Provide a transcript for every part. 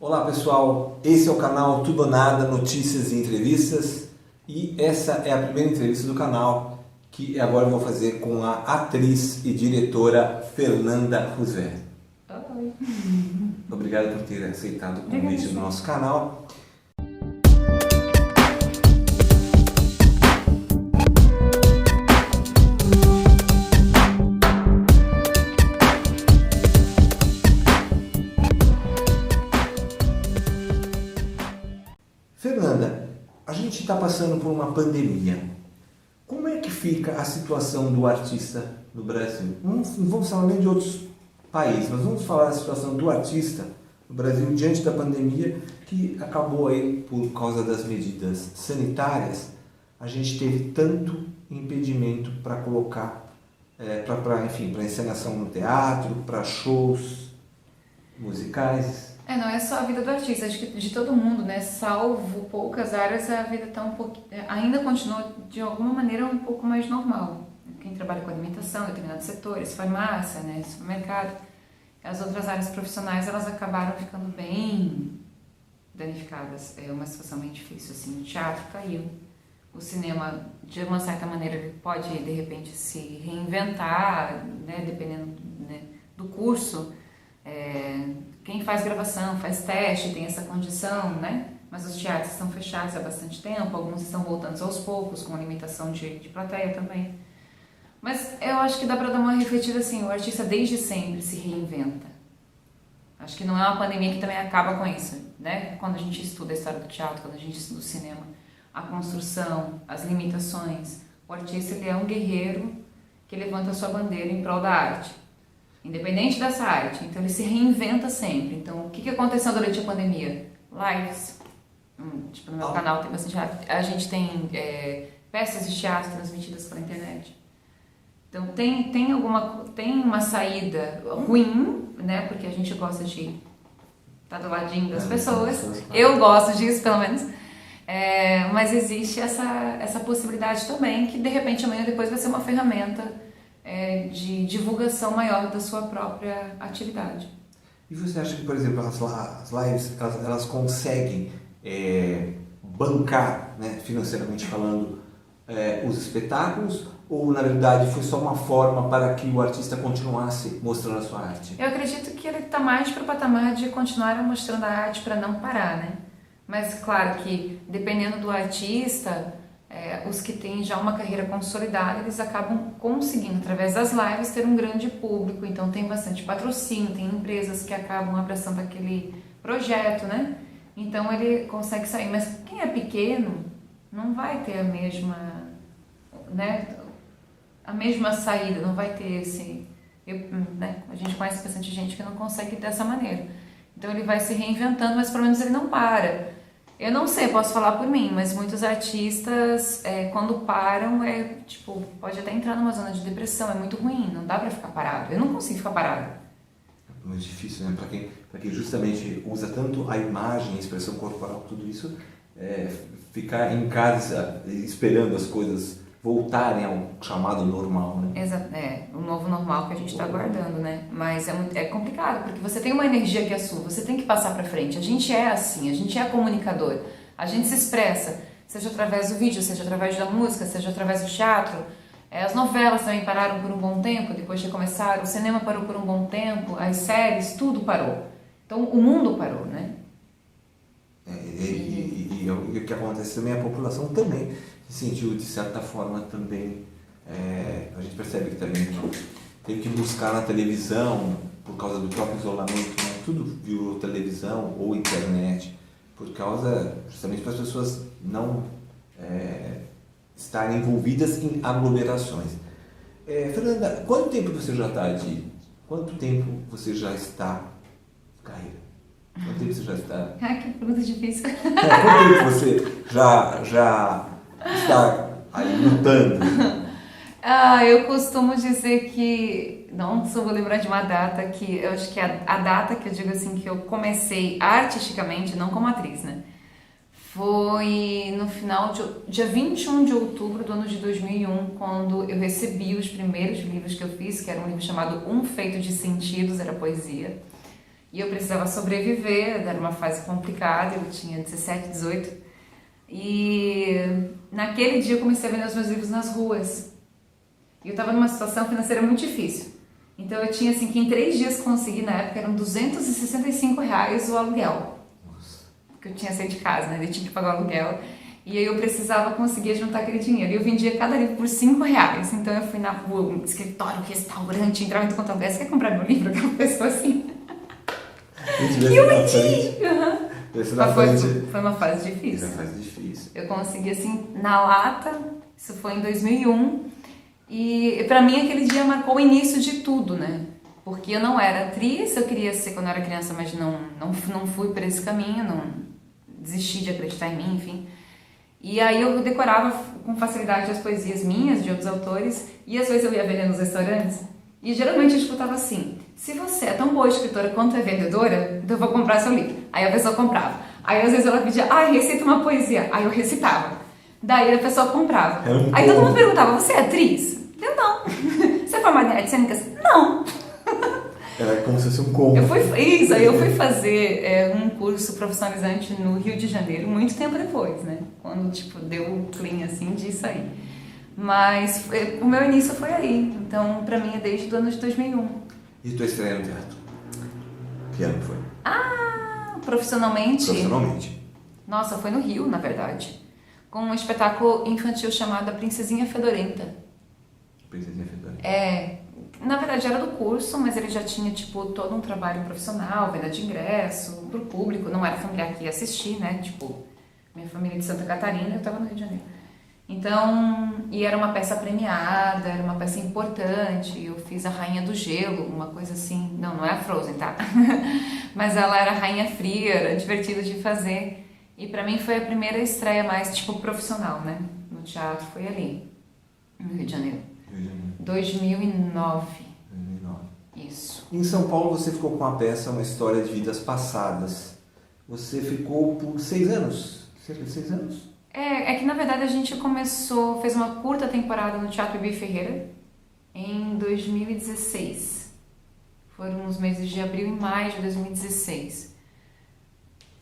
Olá pessoal, esse é o canal Tudo ou Nada, Notícias e Entrevistas e essa é a primeira entrevista do canal que agora eu vou fazer com a atriz e diretora Fernanda Rousseff. Oi. Obrigado por ter aceitado o convite do nosso canal. Fernanda, a gente está passando por uma pandemia. Como é que fica a situação do artista no Brasil? Não vamos falar nem de outros países, mas vamos falar da situação do artista no Brasil diante da pandemia que acabou aí por causa das medidas sanitárias. A gente teve tanto impedimento para colocar, para encenação no teatro, para shows musicais. Não é só a vida do artista, acho que de todo mundo, né? Salvo poucas áreas, a vida tá ainda continua de alguma maneira um pouco mais normal. Quem trabalha com alimentação, determinados setores, farmácia, né, supermercado, as outras áreas profissionais, elas acabaram ficando bem danificadas. É uma situação bem difícil, assim. O teatro caiu, o cinema, de uma certa maneira, ele pode, de repente, se reinventar, né, dependendo, né, do curso. Quem faz gravação, faz teste, tem essa condição, né? Mas os teatros estão fechados há bastante tempo, alguns estão voltando aos poucos, com limitação de plateia também. Mas eu acho que dá para dar uma refletida assim, o artista desde sempre se reinventa. Acho que não é uma pandemia que também acaba com isso, né? Quando a gente estuda a história do teatro, quando a gente estuda o cinema, a construção, as limitações, o artista ele é um guerreiro que levanta a sua bandeira em prol da arte. Independente dessa arte, então ele se reinventa sempre. Então, o que aconteceu durante a pandemia? Lives, tipo no meu canal tem bastante arte. A gente tem peças de teatro transmitidas pela internet. Então, tem uma saída ruim, né? Porque a gente gosta de estar do ladinho das pessoas. Eu gosto disso, pelo menos. Mas existe essa possibilidade também, que de repente amanhã depois vai ser uma ferramenta de divulgação maior da sua própria atividade. E você acha que, por exemplo, as lives, elas conseguem bancar, né, financeiramente falando, os espetáculos? Ou, na verdade, foi só uma forma para que o artista continuasse mostrando a sua arte? Eu acredito que ele está mais para o patamar de continuar mostrando a arte para não parar, né? Mas, claro que, dependendo do artista, os que têm já uma carreira consolidada, eles acabam conseguindo, através das lives, ter um grande público. Então, tem bastante patrocínio, tem empresas que acabam abraçando aquele projeto, né? Então, ele consegue sair. Mas quem é pequeno não vai ter a mesma, né, a mesma saída, não vai ter esse... né, a gente conhece bastante gente que não consegue dessa maneira. Então, ele vai se reinventando, mas pelo menos ele não para. Eu não sei, posso falar por mim, mas muitos artistas, quando param, pode até entrar numa zona de depressão, é muito ruim, não dá pra ficar parado. Eu não consigo ficar parado. É muito difícil, né? Para quem justamente usa tanto a imagem, a expressão corporal, tudo isso, ficar em casa esperando as coisas voltarem ao chamado normal, né? Exato, o novo normal que a gente está aguardando, né? Mas é complicado, porque você tem uma energia que é sua, você tem que passar para frente. A gente é assim, a gente é comunicador, a gente se expressa, seja através do vídeo, seja através da música, seja através do teatro. As novelas também pararam por um bom tempo, depois de começar, o cinema parou por um bom tempo, as séries, tudo parou. Então o mundo parou, né? E o que acontece também, a população também se sentiu, de certa forma, também, a gente percebe que também teve que buscar na televisão, por causa do próprio isolamento, né? Tudo virou televisão ou internet, por causa, justamente para as pessoas não estarem envolvidas em aglomerações. Fernanda, quanto tempo você já está Quanto tempo você já está carreira? Quanto tempo você já está... Que pergunta difícil. Quanto tempo você já está aí lutando? Eu costumo dizer que, não só vou lembrar de uma data, que eu acho que a data que eu digo assim, que eu comecei artisticamente, não como atriz, né? Foi no final dia 21 de outubro do ano de 2001, quando eu recebi os primeiros livros que eu fiz, que era um livro chamado Um Feito de Sentidos, era poesia. E eu precisava sobreviver, era uma fase complicada, eu tinha 17, 18. E naquele dia eu comecei a vender os meus livros nas ruas. E eu estava numa situação financeira muito difícil. Então eu tinha assim que em 3 dias consegui, na época eram R$ 265 o aluguel. Nossa. Porque eu tinha saído de casa, né? Eu tinha que pagar o aluguel. E aí eu precisava conseguir juntar aquele dinheiro. E eu vendia cada livro por R$ 5. Então eu fui na rua, um escritório, restaurante, entrava em conta, você quer comprar meu livro? Aquela pessoa assim. E eu vendi! Foi uma fase difícil. Foi uma fase difícil. Eu consegui assim, na lata, isso foi em 2001. E pra mim aquele dia marcou o início de tudo, né? Porque eu não era atriz, eu queria ser quando eu era criança, mas não fui por esse caminho, não desisti de acreditar em mim, enfim. E aí eu decorava com facilidade as poesias minhas, de outros autores, e às vezes eu ia vender nos restaurantes, e geralmente eu escutava assim: se você é tão boa escritora quanto é vendedora, então eu vou comprar seu livro. Aí a pessoa comprava. Aí às vezes ela pedia, recita uma poesia. Aí eu recitava. Daí a pessoa comprava. Aí todo mundo perguntava, você é atriz? Eu não. Você é formada em artes cênicas? Não. Era como se fosse um combo. Aí eu fui fazer um curso profissionalizante no Rio de Janeiro, muito tempo depois, né? Quando, deu um clean, assim, disso aí. Mas o meu início foi aí. Então, pra mim, é desde o ano de 2001. E tua estreia no teatro? Que ano foi? Profissionalmente? Profissionalmente. Nossa, foi no Rio, na verdade. Com um espetáculo infantil chamado A Princesinha Fedorenta. Princesinha Fedorenta. Na verdade era do curso, mas ele já tinha todo um trabalho profissional, venda de ingresso, pro público, não era familiar que ia assistir, né? Minha família é de Santa Catarina, eu tava no Rio de Janeiro. Então, e era uma peça premiada, era uma peça importante, eu fiz a Rainha do Gelo, uma coisa assim, não é a Frozen, tá? Mas ela era Rainha Fria, era divertido de fazer. E pra mim foi a primeira estreia mais, profissional, né? No teatro, foi ali, no Rio de Janeiro. 2009. Isso. Em São Paulo você ficou com a peça Uma História de Vidas Passadas. Você ficou por 6 anos? Cerca de 6 anos? É que na verdade a gente fez uma curta temporada no Teatro Ibi Ferreira em 2016. Foram os meses de abril e maio de 2016.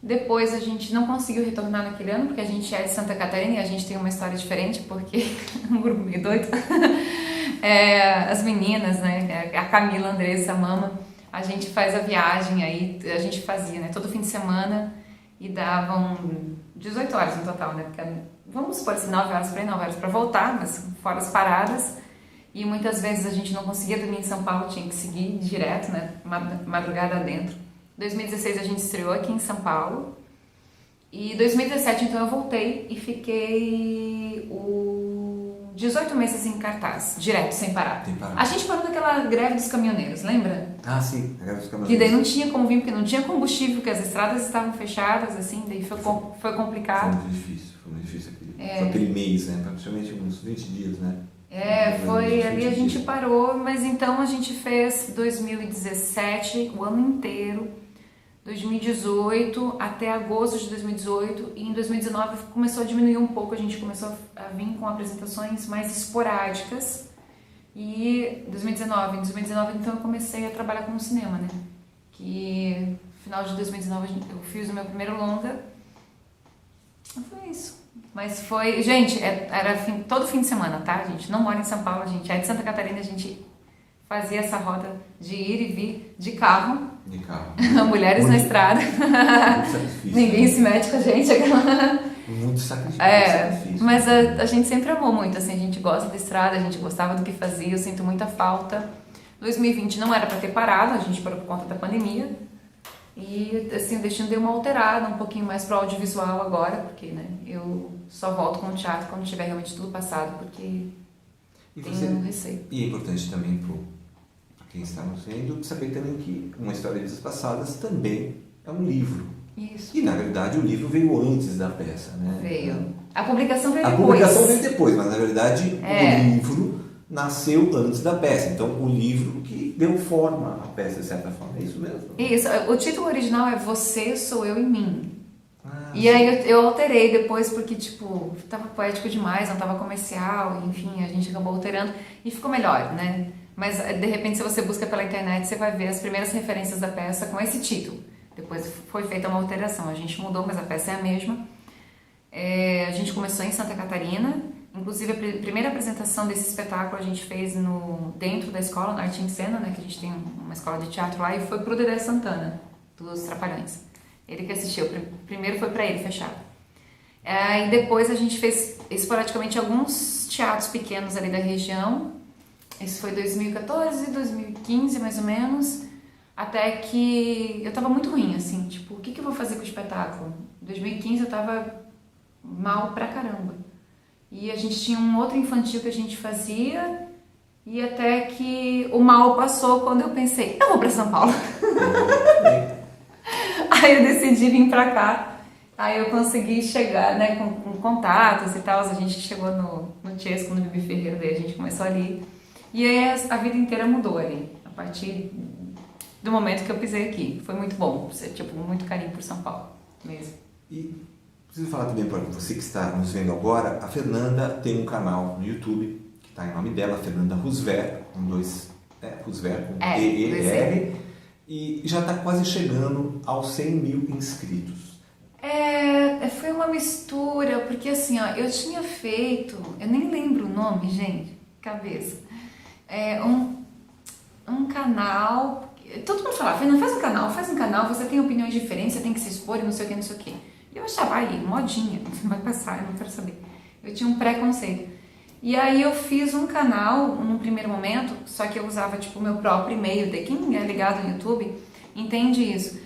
Depois a gente não conseguiu retornar naquele ano, porque a gente é de Santa Catarina e a gente tem uma história diferente, porque um grupo meio doido. As meninas, né, a Camila, a Andressa, a Mama, a gente faz a viagem aí, a gente fazia, né, todo fim de semana e davam 18 horas no total, né, porque vamos supor assim, 9 horas para ir, 9 horas para voltar, mas fora as paradas, e muitas vezes a gente não conseguia dormir em São Paulo, tinha que seguir direto, né, madrugada dentro. 2016 a gente estreou aqui em São Paulo, e 2017 então eu voltei e fiquei 18 meses em cartaz, direto, sem parar. A gente parou naquela greve dos caminhoneiros, lembra? Ah, sim, a greve dos caminhoneiros. Que daí não tinha como vir, porque não tinha combustível, porque as estradas estavam fechadas, assim, daí foi complicado. Foi muito difícil foi aquele mês, né? Praticamente uns 20 dias, né? Foi ali a gente parou, mas então a gente fez 2017, o ano inteiro, 2018 até agosto de 2018, e em 2019 começou a diminuir um pouco, a gente começou a vir com apresentações mais esporádicas, e em 2019 então eu comecei a trabalhar com o cinema, né, que no final de 2019 eu fiz o meu primeiro longa, foi isso. Mas foi, gente, era todo fim de semana, tá? A gente não mora em São Paulo, a gente é de Santa Catarina, a gente fazia essa rota de ir e vir de carro. Mulheres na estrada. Muito sacrifício. Ninguém se mete com a gente. Muito sacrifício. Mas a gente sempre amou muito, assim, a gente gosta da estrada, a gente gostava do que fazia, eu sinto muita falta. 2020 não era para ter parado, a gente parou por conta da pandemia. E assim, o destino deu uma alterada, um pouquinho mais pro audiovisual agora, porque, né, eu só volto com o teatro quando tiver realmente tudo passado, porque tenho receio. E é importante também para quem está nos vendo saber também que Uma História de Vidas Passadas também é um livro. Isso. E na verdade o livro veio antes da peça, né? Veio. A publicação veio depois. A publicação veio depois, mas na verdade o livro nasceu antes da peça. Então o livro que deu forma à peça, de certa forma. É isso mesmo? Isso. O título original é Você, Sou Eu e Mim. E aí eu alterei depois porque, tava poético demais, não tava comercial, enfim, a gente acabou alterando e ficou melhor, né? Mas de repente, se você busca pela internet, você vai ver as primeiras referências da peça com esse título. Depois foi feita uma alteração, a gente mudou, mas a peça é a mesma. A gente começou em Santa Catarina, inclusive a primeira apresentação desse espetáculo a gente fez dentro da escola, na Arte em Cena, né, que a gente tem uma escola de teatro lá, e foi pro Dedé Santana, dos Trapalhões. Ele que assistiu, primeiro foi para ele, fechado. E depois a gente fez esporadicamente alguns teatros pequenos ali da região. Isso foi 2014, 2015 mais ou menos, até que eu tava muito ruim, assim, tipo, o que eu vou fazer com o espetáculo? Em 2015 eu tava mal pra caramba. E a gente tinha um outro infantil que a gente fazia, e até que o mal passou quando eu pensei, eu vou pra São Paulo. Aí eu decidi vir pra cá. Aí eu consegui chegar, né, com contatos e tal. A gente chegou no Chesco, no Bibi Ferreira, daí a gente começou ali. E aí a vida inteira mudou ali, a partir do momento que eu pisei aqui. Foi muito bom, tipo, muito carinho por São Paulo mesmo. E preciso falar também para você que está nos vendo agora, a Fernanda tem um canal no YouTube, que está em nome dela, Fernanda Rusver, com Rusver, com E-E-R, e já está quase chegando aos 100 mil inscritos. Foi uma mistura, porque assim, ó, eu tinha feito, eu nem lembro o nome, gente, cabeça, um canal, todo mundo falava, Fernanda, faz um canal, você tem opiniões diferentes, você tem que se expor e não sei o que, não sei o que. E eu achava, aí, modinha, vai passar, eu não quero saber. Eu tinha um preconceito. E aí eu fiz um canal, num primeiro momento, só que eu usava, tipo, o meu próprio e-mail, de quem é ligado no YouTube entende isso.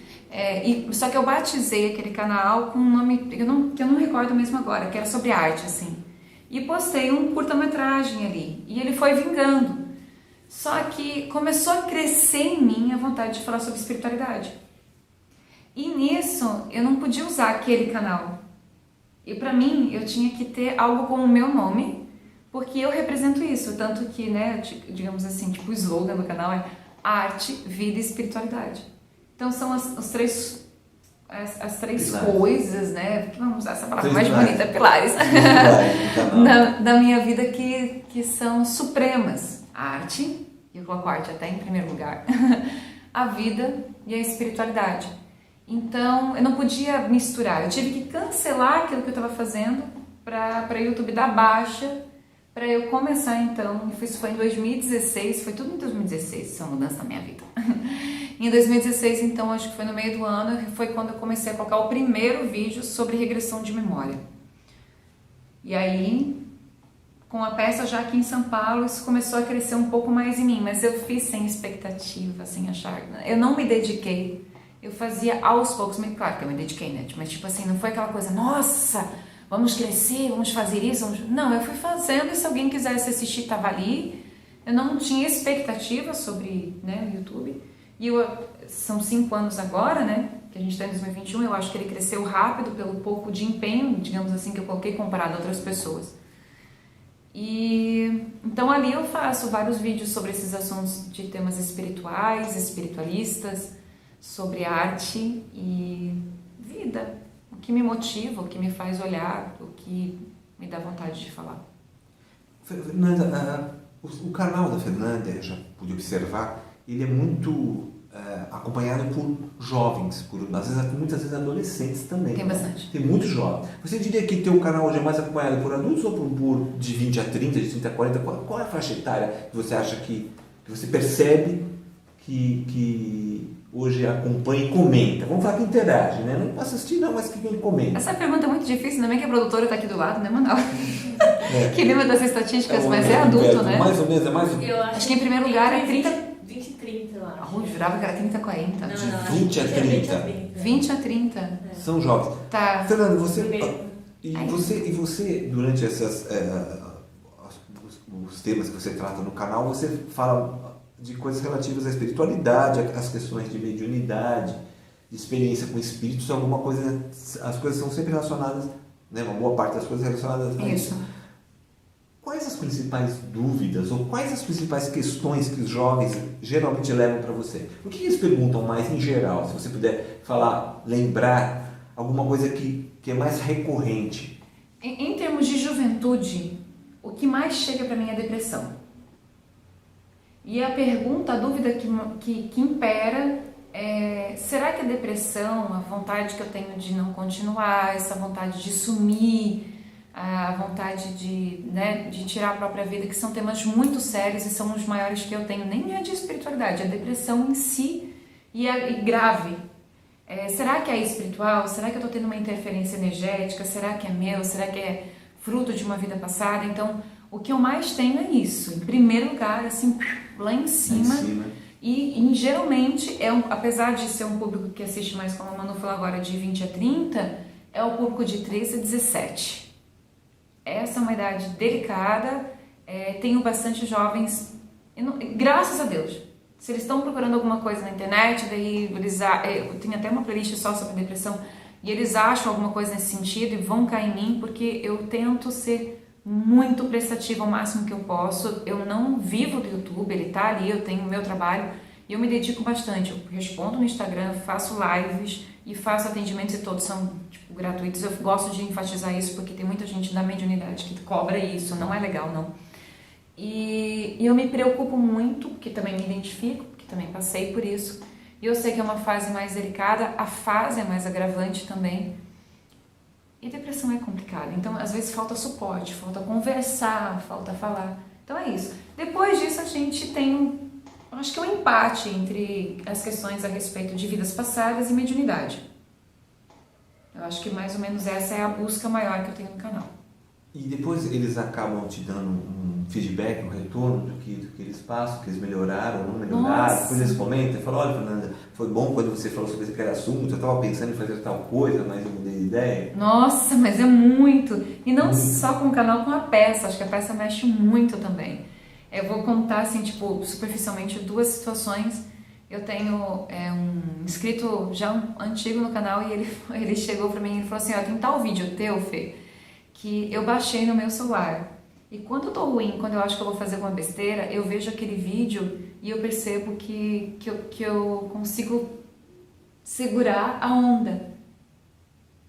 Só que eu batizei aquele canal com um nome que eu não recordo mesmo agora, que era sobre arte, assim. E postei um curta-metragem ali, e ele foi vingando. Só que começou a crescer em mim a vontade de falar sobre espiritualidade. E nisso, eu não podia usar aquele canal. E pra mim, eu tinha que ter algo com o meu nome, porque eu represento isso. Tanto que, né, digamos assim, tipo, o slogan do canal é arte, vida e espiritualidade. Então são as três coisas, né, vamos usar essa palavra mais bonita, pilares, da minha vida que são supremas. A arte, e eu coloco a arte até em primeiro lugar, a vida e a espiritualidade. Então, eu não podia misturar, eu tive que cancelar aquilo que eu estava fazendo para o YouTube dar baixa, para eu começar então, isso foi em 2016, foi tudo em 2016, essa mudança na minha vida. Em 2016, então, acho que foi no meio do ano, foi quando eu comecei a colocar o primeiro vídeo sobre regressão de memória. E aí, com a peça já aqui em São Paulo, isso começou a crescer um pouco mais em mim, mas eu fiz sem expectativa, sem achar, eu não me dediquei. Eu fazia aos poucos, claro que eu me dediquei, né? Mas tipo assim, não foi aquela coisa, nossa, vamos crescer, vamos fazer isso. Não, eu fui fazendo e se alguém quisesse assistir, tava ali. Eu não tinha expectativa sobre, né, o YouTube. E são 5 anos agora, né? Que a gente está em 2021, eu acho que ele cresceu rápido pelo pouco de empenho, digamos assim, que eu coloquei comparado a outras pessoas. E então ali eu faço vários vídeos sobre esses assuntos de temas espirituais, espiritualistas, sobre arte e vida, o que me motiva, o que me faz olhar, o que me dá vontade de falar. Fernanda, o canal da Fernanda, eu já pude observar, ele é muito acompanhado por jovens, muitas vezes adolescentes também. Tem bastante. Tem muitos jovens. Você diria que teu canal hoje é mais acompanhado por adultos ou por de 20 a 30, de 30 a 40? Qual é a faixa etária que você acha que você percebe que hoje acompanha e comenta? Vamos falar que interage, né? Não assistir não, mas que comenta. Essa pergunta é muito difícil, ainda bem que a produtora está aqui do lado, né, Manoel? Que lembra das estatísticas, mas é adulto, né? Mais ou menos, é mais ou menos. Acho que em primeiro lugar é 30... 20 e 30, eu acho. Eu jurava que era 30 a 40. De 20 a 30. 20 a 30. São jovens. Tá. Fernando, você... Primeiro. E você, durante os temas que você trata no canal, você fala de coisas relativas à espiritualidade, às questões de mediunidade, de experiência com espíritos, alguma coisa, as coisas são sempre relacionadas, né, uma boa parte das coisas relacionadas a isso. Quais as principais dúvidas ou quais as principais questões que os jovens geralmente levam para você? O que eles perguntam mais em geral? Se você puder falar, lembrar alguma coisa que é mais recorrente. Em termos de juventude, o que mais chega para mim é a depressão. E a pergunta, a dúvida que impera é: será que a depressão, a vontade que eu tenho de não continuar, essa vontade de sumir, a vontade de tirar a própria vida, que são temas muito sérios e são os maiores que eu tenho, nem é de espiritualidade, a depressão em si e grave. Será que é espiritual? Será que eu estou tendo uma interferência energética? Será que é meu? Será que é fruto de uma vida passada? Então, o que eu mais tenho é isso. Em primeiro lugar, assim, lá em cima. E geralmente, apesar de ser um público que assiste mais, como a Manu falou agora, de 20 a 30, é o público de 13 a 17. Essa é uma idade delicada. Tenho bastante jovens, graças a Deus. Se eles estão procurando alguma coisa na internet, daí eu tenho até uma playlist só sobre depressão, e eles acham alguma coisa nesse sentido e vão cair em mim, porque eu tento ser muito prestativa ao máximo que eu posso. Eu não vivo do YouTube, ele tá ali, eu tenho o meu trabalho, e eu me dedico bastante. Eu respondo no Instagram, faço lives e faço atendimentos, e todos são gratuitos. Eu gosto de enfatizar isso, porque tem muita gente da mediunidade que cobra isso, não é legal, não. E eu me preocupo muito, porque também me identifico, porque também passei por isso. E eu sei que é uma fase mais delicada, a fase é mais agravante também. E depressão é complicada, então às vezes falta suporte, falta conversar, falta falar. Então é isso. Depois disso a gente tem, acho que um empate entre as questões a respeito de vidas passadas e mediunidade. Eu acho que mais ou menos essa é a busca maior que eu tenho no canal. E depois eles acabam te dando um feedback, um retorno do que eles passam, que eles melhoraram, não melhoraram. Depois eles comentam e falam: olha, Fernanda, foi bom quando você falou sobre aquele assunto, eu estava pensando em fazer tal coisa, mas eu mudei de ideia. Nossa, mas é muito! E não só com o canal, com a peça, acho que a peça mexe muito também. Eu vou contar, assim, superficialmente, 2 situações. Eu tenho um inscrito já antigo no canal, e ele chegou pra mim e falou assim: ó, tem tal vídeo teu, Fê, que eu baixei no meu celular. E quando eu tô ruim, quando eu acho que eu vou fazer alguma besteira, eu vejo aquele vídeo e eu percebo que eu consigo segurar a onda.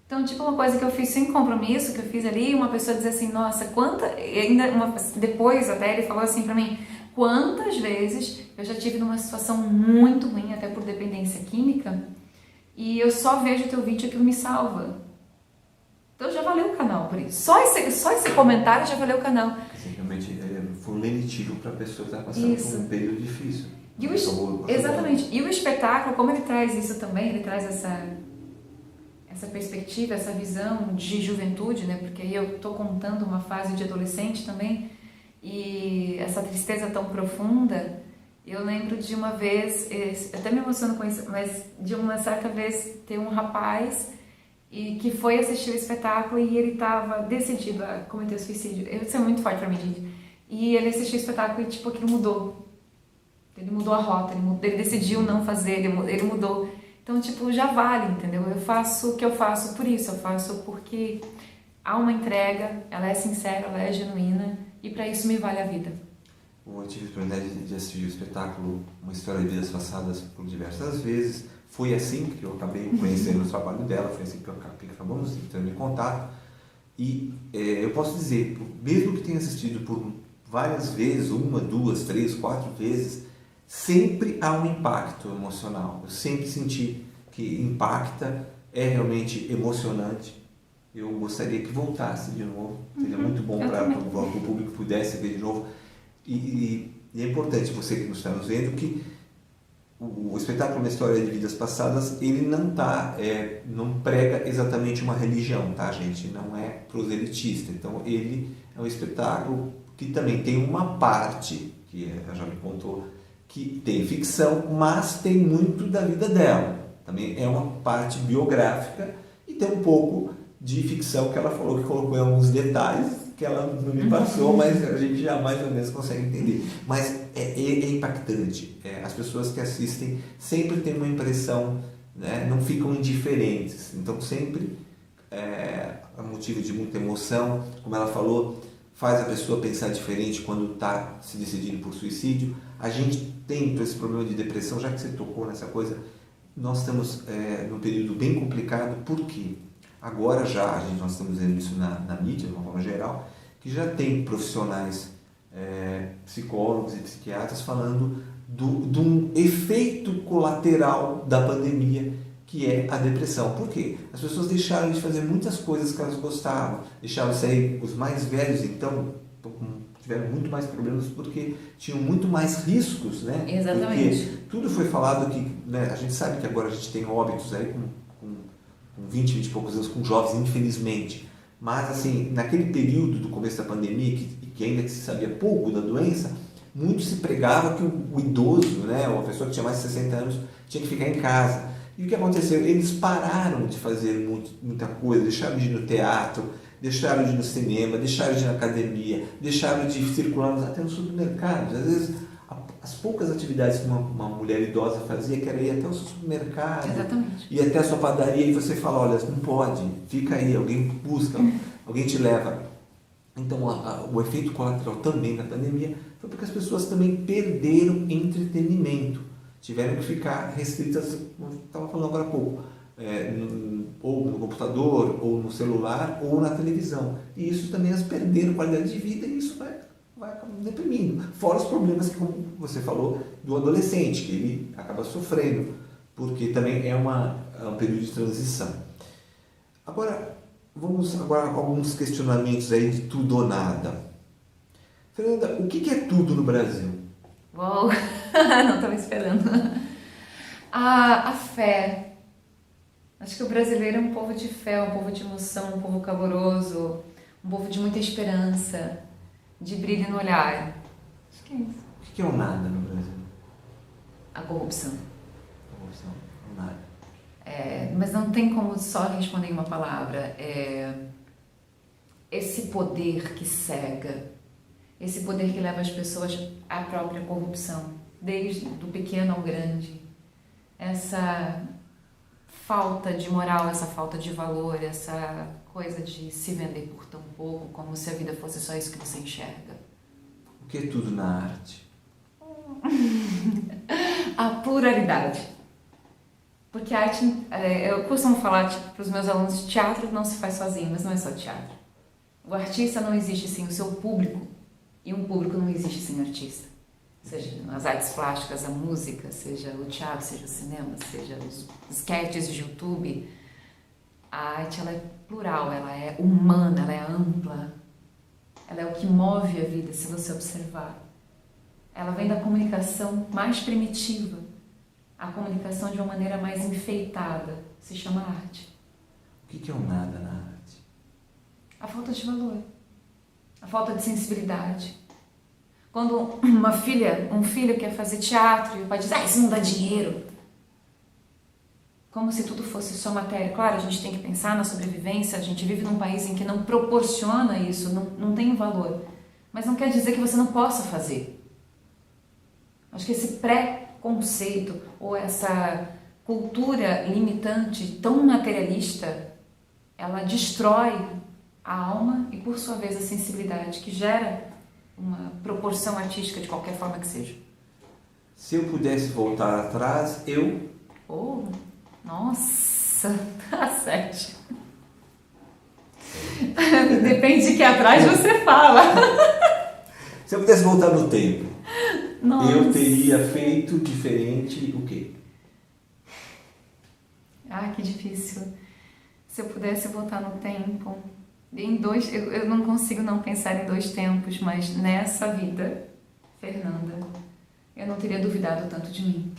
Então, uma coisa que eu fiz sem compromisso, que eu fiz ali, uma pessoa dizer assim: nossa, depois até ele falou assim pra mim: quantas vezes eu já tive numa situação muito ruim, até por dependência química, e eu só vejo o teu vídeo e aquilo me salva. Então já valeu o canal por isso. Só esse comentário já valeu o canal. Assim, realmente foi um lenitivo para a pessoa que está passando por um período difícil. Exatamente. E o espetáculo, como ele traz isso também, ele traz essa perspectiva, essa visão de juventude, né? Porque aí eu estou contando uma fase de adolescente também, e essa tristeza tão profunda. Eu lembro de uma vez, até me emociono com isso, mas de uma certa vez tem um rapaz e que foi assistir o espetáculo e ele estava decidido a cometer suicídio. Isso é muito forte pra mim, gente. E ele assistiu o espetáculo e, aquilo mudou. Ele mudou a rota, ele decidiu não fazer, ele mudou. Então, já vale, entendeu? Eu faço o que eu faço por isso, eu faço porque há uma entrega, ela é sincera, ela é genuína, e pra isso me vale a vida. Eu tive a oportunidade de assistir o espetáculo Uma História de Vidas Passadas por diversas vezes. Foi assim que eu acabei conhecendo o trabalho dela, foi assim que acabamos entrando em contato. E eu posso dizer, mesmo que tenha assistido por várias vezes, 1, 2, 3, 4 vezes, sempre há um impacto emocional. Eu sempre senti que impacta, é realmente emocionante. Eu gostaria que voltasse de novo, seria muito bom para o público pudesse ver de novo. E é importante, você que nos está nos vendo, que o espetáculo Uma História de Vidas Passadas, ele não prega exatamente uma religião, tá, gente? Não é proselitista. Então, ele é um espetáculo que também tem uma parte, que ela já me contou, que tem ficção, mas tem muito da vida dela. Também é uma parte biográfica e tem um pouco de ficção que ela falou, que colocou em alguns detalhes que ela não me passou, mas a gente já mais ou menos consegue entender. Mas é impactante. As pessoas que assistem sempre têm uma impressão, né? Não ficam indiferentes. Então sempre é motivo de muita emoção. Como ela falou, faz a pessoa pensar diferente quando está se decidindo por suicídio. A gente tem esse problema de depressão, já que você tocou nessa coisa, nós estamos num período bem complicado. Por quê? Agora nós estamos vendo isso na mídia, de uma forma geral, que já tem profissionais psicólogos e psiquiatras falando de um efeito colateral da pandemia, que é a depressão. Por quê? As pessoas deixaram de fazer muitas coisas que elas gostavam, deixaram de sair. Os mais velhos, então, tiveram muito mais problemas porque tinham muito mais riscos, né? Exatamente. Porque tudo foi falado que, né, a gente sabe que agora a gente tem óbitos aí com 20 e poucos anos, com jovens, infelizmente. Mas, assim, naquele período do começo da pandemia, que ainda que se sabia pouco da doença, muito se pregava que o idoso, né, uma pessoa que tinha mais de 60 anos, tinha que ficar em casa. E o que aconteceu? Eles pararam de fazer muita coisa, deixaram de ir no teatro, deixaram de ir no cinema, deixaram de ir na academia, deixaram de circular até nos supermercados. Às vezes, as poucas atividades que uma mulher idosa fazia, que era ir até o seu supermercado, Exatamente. ir até a sua padaria, e você fala, olha, não pode, fica aí, alguém busca, alguém te leva. Então, o efeito colateral também da pandemia foi porque as pessoas também perderam entretenimento, tiveram que ficar restritas, como eu estava falando agora há pouco, ou no computador, ou no celular, ou na televisão. E isso também as perderam qualidade de vida, e isso vai deprimindo. Fora os problemas que, como você falou, do adolescente, que ele acaba sofrendo, porque também é um período de transição. Agora, vamos a alguns questionamentos aí de tudo ou nada. Fernanda, o que é tudo no Brasil? Uou, não estava esperando. A fé. Acho que o brasileiro é um povo de fé, um povo de emoção, um povo caloroso, um povo de muita esperança, de brilho no olhar. Acho que é isso. O que é o nada no Brasil? A corrupção. Corrupção, o nada. Mas não tem como só responder em uma palavra. Esse poder que cega, esse poder que leva as pessoas à própria corrupção, desde do pequeno ao grande. Essa falta de moral, essa falta de valor, essa coisa de se vender por tão pouco, como se a vida fosse só isso que você enxerga. O que é tudo na arte? A pluralidade. Porque a arte, eu costumo falar para os meus alunos, teatro não se faz sozinho, mas não é só teatro. O artista não existe sem o seu público, e um público não existe sem o artista. Seja nas artes plásticas, a música, seja o teatro, seja o cinema, seja os sketches de YouTube. A arte, ela é plural, ela é humana, ela é ampla. Ela é o que move a vida, se você observar. Ela vem da comunicação mais primitiva. A comunicação de uma maneira mais enfeitada. Se chama arte. O que é o nada na arte? A falta de valor. A falta de sensibilidade. Quando um filho quer fazer teatro e o pai diz, isso não dá dinheiro. Como se tudo fosse só matéria. Claro, a gente tem que pensar na sobrevivência, a gente vive num país em que não proporciona isso, não tem valor. Mas não quer dizer que você não possa fazer. Acho que esse pré-conceito ou essa cultura limitante tão materialista, ela destrói a alma e, por sua vez, a sensibilidade, que gera uma proporção artística de qualquer forma que seja. Se eu pudesse voltar atrás, eu... Oh, nossa, tá certo. Depende de que atrás você fala. Se eu pudesse voltar no tempo, Nossa. Eu teria feito diferente o quê? Que difícil. Se eu pudesse voltar no tempo... eu não consigo não pensar em 2 tempos, mas nessa vida, Fernanda, eu não teria duvidado tanto de mim.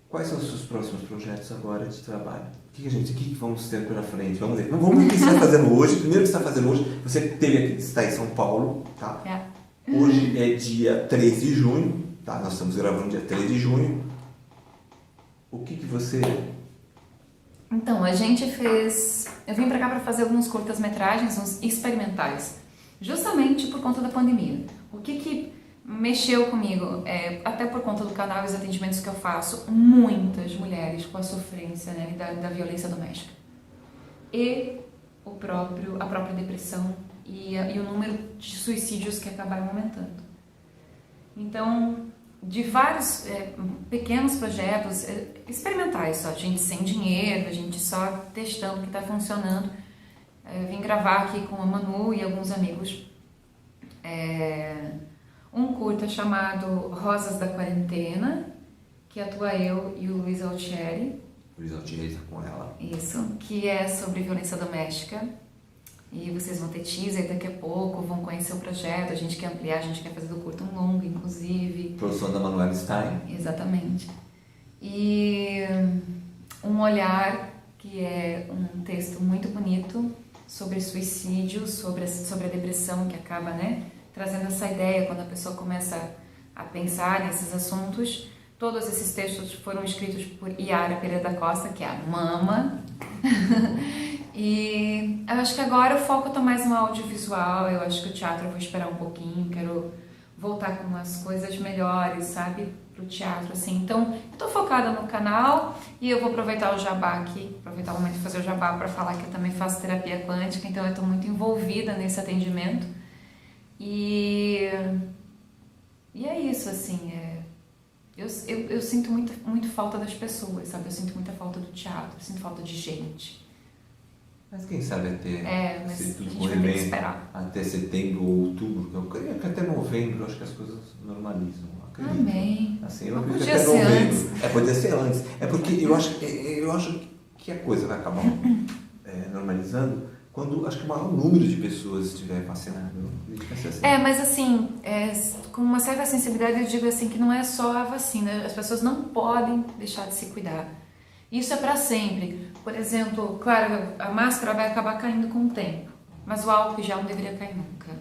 Quais são os seus próximos projetos agora de trabalho? O que vamos ter pela frente? Vamos ver. Vamos ver o que você está fazendo hoje. Primeiro, o que você está fazendo hoje, você está em São Paulo, tá? Hoje é dia 3 de junho, tá? Nós estamos gravando dia 3 de junho. O que você... Então, eu vim pra cá para fazer alguns curtas-metragens, uns experimentais, justamente por conta da pandemia. O que mexeu comigo, até por conta do canal e os atendimentos que eu faço, muitas mulheres com a sofrência, né, da violência doméstica. E a própria depressão e o número de suicídios que acabaram aumentando. Então, de vários pequenos projetos experimentais, só, gente sem dinheiro, a gente só testando o que está funcionando. Eu vim gravar aqui com a Manu e alguns amigos Um curta chamado Rosas da Quarentena, que atua eu e o Luiz Altieri. Luiz Altieri está com ela. Isso, que é sobre violência doméstica. E vocês vão ter teaser daqui a pouco, vão conhecer o projeto, a gente quer ampliar, a gente quer fazer do curto um longo, inclusive. Produção da Manuela Stein. Exatamente. E Um Olhar, que é um texto muito bonito sobre suicídio, sobre a depressão, que acaba, né, trazendo essa ideia quando a pessoa começa a pensar nesses assuntos. Todos esses textos foram escritos por Yara Pereira da Costa, que é a Mama. E eu acho que agora o foco está mais no audiovisual, eu acho que o teatro eu vou esperar um pouquinho, quero voltar com umas coisas melhores, sabe, pro teatro, assim. Então, eu tô focada no canal e eu vou aproveitar o jabá aqui, aproveitar o momento de fazer o jabá para falar que eu também faço terapia quântica, então eu tô muito envolvida nesse atendimento. E é isso, assim, eu sinto muito falta das pessoas, sabe, eu sinto muita falta do teatro, eu sinto falta de gente. Mas quem sabe mas se a tudo gente correr vai ter que bem, esperar. até setembro ou outubro, eu creio que até novembro, acho que as coisas normalizam. Acredito. Amém. Assim, eu Não acredito que podia até ser novembro. antes. Podia ser antes. É porque eu acho que a coisa vai acabar normalizando quando acho que o maior número de pessoas estiver vacinado. Assim. Mas assim, com uma certa sensibilidade eu digo assim que não é só a vacina, as pessoas não podem deixar de se cuidar. Isso é para sempre. Por exemplo, claro, a máscara vai acabar caindo com o tempo, mas o álcool já não deveria cair nunca.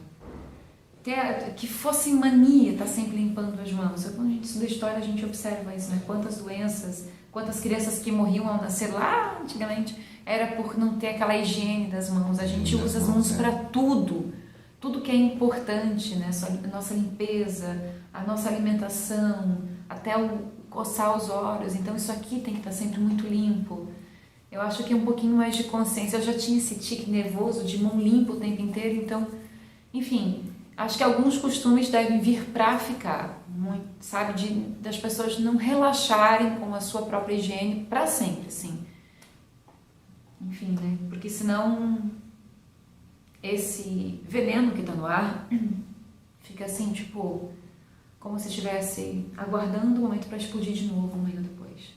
Que fosse mania estar sempre limpando as mãos. Quando a gente estuda história, a gente observa isso, né? Quantas doenças, quantas crianças que morriam ao nascer lá antigamente, era por não ter aquela higiene das mãos. A gente usa as mãos para tudo. Tudo que é importante, né? A nossa limpeza, a nossa alimentação, até o coçar os olhos, então isso aqui tem que estar sempre muito limpo. Eu acho que é um pouquinho mais de consciência. Eu já tinha esse tique nervoso de mão limpa o tempo inteiro, então, enfim, acho que alguns costumes devem vir para ficar, muito, sabe, das pessoas não relaxarem com a sua própria higiene para sempre, assim. Enfim, né, porque senão esse veneno que está no ar fica assim, tipo, como se estivesse aguardando o momento para explodir de novo amanhã depois.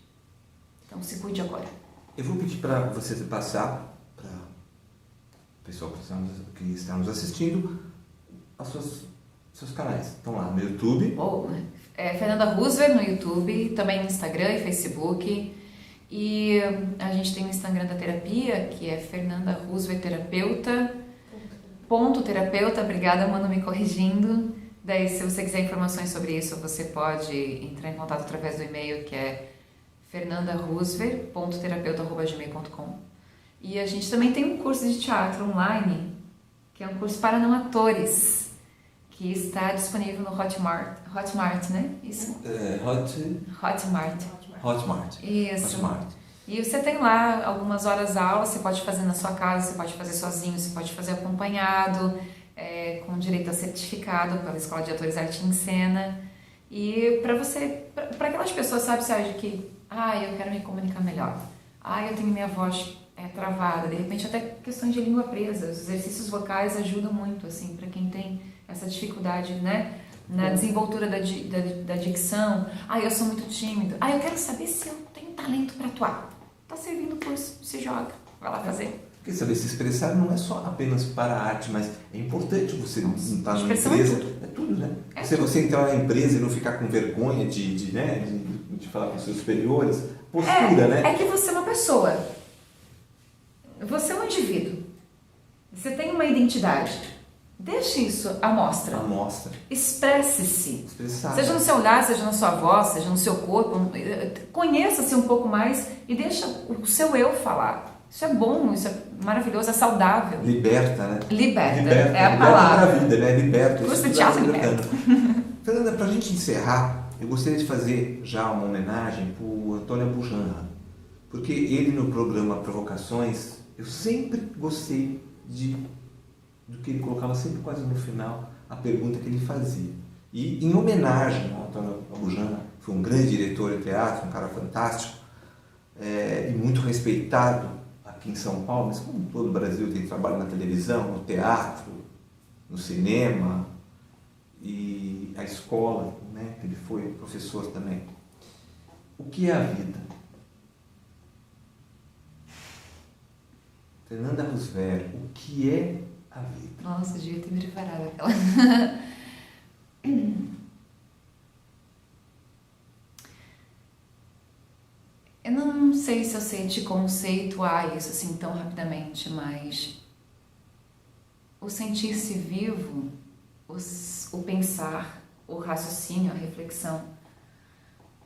Então se cuide agora. Eu vou pedir para você passar para o pessoal que está nos assistindo seus canais. Estão lá no YouTube. Fernanda Roosevelt no YouTube, também no Instagram e Facebook. E a gente tem o Instagram da terapia, que é Fernanda Roosevelt Terapeuta. _terapeuta, obrigada, mano, me corrigindo. Daí, se você quiser informações sobre isso, você pode entrar em contato através do e-mail, que é fernandaroosevelt.terapeuta@gmail.com. E a gente também tem um curso de teatro online, que é um curso para não atores, que está disponível no Hotmart, né? Isso? Hotmart. Isso. Hotmart. E você tem lá algumas horas aula, você pode fazer na sua casa, você pode fazer sozinho, você pode fazer acompanhado, com direito a certificado pela Escola de Atores Arte em Cena. E para aquelas pessoas, sabe, Sérgio, que eu quero me comunicar melhor, eu tenho minha voz travada, de repente até questões de língua presa, os exercícios vocais ajudam muito, assim, para quem tem essa dificuldade, né, na desenvoltura da dicção. Eu sou muito tímido, eu quero saber se eu tenho talento para atuar. Tá servindo o curso, se joga, vai lá fazer. Porque saber se expressar não é só apenas para a arte, mas é importante você estar numa empresa. É tudo, né? Você entrar na empresa e não ficar com vergonha de falar com seus superiores. Postura, né? É que você é uma pessoa. Você é um indivíduo. Você tem uma identidade. Deixe isso à mostra. Expresse-se. Seja no seu olhar, seja na sua voz, seja no seu corpo. Conheça-se um pouco mais e deixa o seu eu falar. Isso é bom, isso é maravilhoso, é saudável. Liberta, né? Liberta é a palavra. Liberta a vida, né? Liberta. Curso de teatro liberta. Fernanda, para a gente encerrar, eu gostaria de fazer já uma homenagem para o Antônio Abujamra, porque ele no programa Provocações, eu sempre gostei do que ele colocava sempre quase no final, a pergunta que ele fazia. E em homenagem ao Antônio Abujamra, que foi um grande diretor de teatro, um cara fantástico, e muito respeitado aqui em São Paulo, mas como todo o Brasil tem trabalho na televisão, no teatro, no cinema, a escola, né? Ele foi professor também. O que é a vida? Fernanda Roosevelt, o que é a vida? Nossa, eu devia ter me preparado aquela. Eu não sei se eu sei te conceituar isso assim tão rapidamente, mas o sentir-se vivo, o pensar, o raciocínio, a reflexão,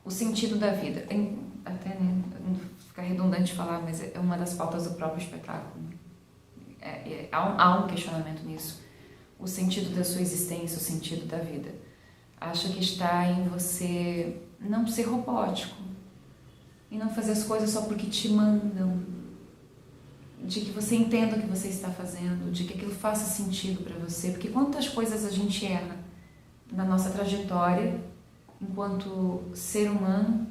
o sentido da vida. Até, né, não fica redundante falar, mas é uma das pautas do próprio espetáculo. Há um questionamento nisso. O sentido da sua existência, o sentido da vida. Acho que está em você não ser robótico e não fazer as coisas só porque te mandam, de que você entenda o que você está fazendo, de que aquilo faça sentido para você, porque quantas coisas a gente erra na nossa trajetória enquanto ser humano,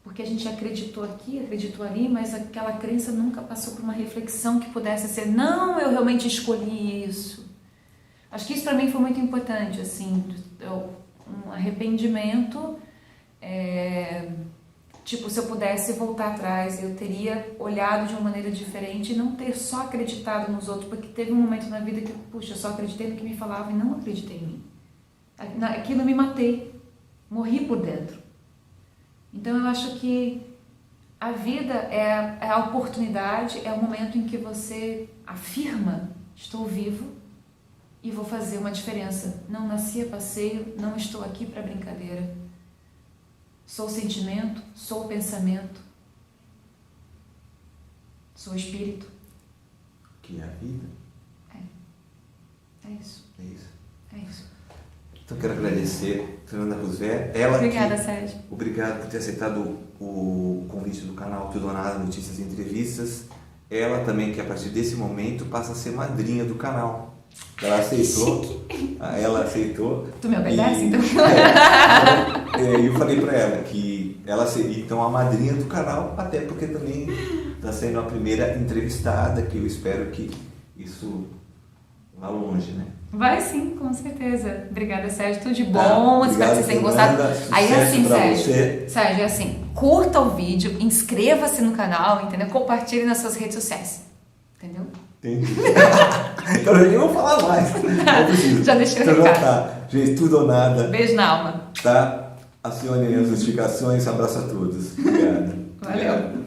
porque a gente acreditou aqui, acreditou ali, mas aquela crença nunca passou por uma reflexão que pudesse ser, não, eu realmente escolhi isso. Acho que isso para mim foi muito importante, assim, um arrependimento, tipo, se eu pudesse voltar atrás, eu teria olhado de uma maneira diferente e não ter só acreditado nos outros, porque teve um momento na vida que, puxa, eu só acreditei no que me falavam e não acreditei em mim. Aquilo eu me matei, morri por dentro. Então eu acho que a vida é a oportunidade, é o momento em que você afirma, estou vivo e vou fazer uma diferença. Não nasci a passeio, não estou aqui para brincadeira. Sou sentimento, sou pensamento, sou espírito. O que é a vida? É isso. É isso. É isso. Então quero agradecer Fernanda Roosevelt. Obrigada, Sérgio. Obrigado por ter aceitado o convite do canal Tudo ou Nada, Notícias e Entrevistas. Ela também, que a partir desse momento passa a ser madrinha do canal. Ela aceitou. Ela aceitou. Tu me obedece, então? Eu falei para ela que ela seria então a madrinha do canal, até porque também está sendo a primeira entrevistada, que eu espero que isso vá longe, né? Vai sim, com certeza. Obrigada, Sérgio. Tudo de bom. Espero que vocês tenham gostado. Aí Sucesso assim, pra Sérgio. você. Sérgio, é assim, curta o vídeo, inscreva-se no canal, entendeu? Compartilhe nas suas redes sociais. Entendeu? Entendi. Então eu nem vou falar mais. Não preciso. Já deixei o Então, recado. tá. Gente, tudo ou nada. Beijo na alma. Tá? Acione as notificações. Abraço a todos. Obrigado. Valeu. Obrigado.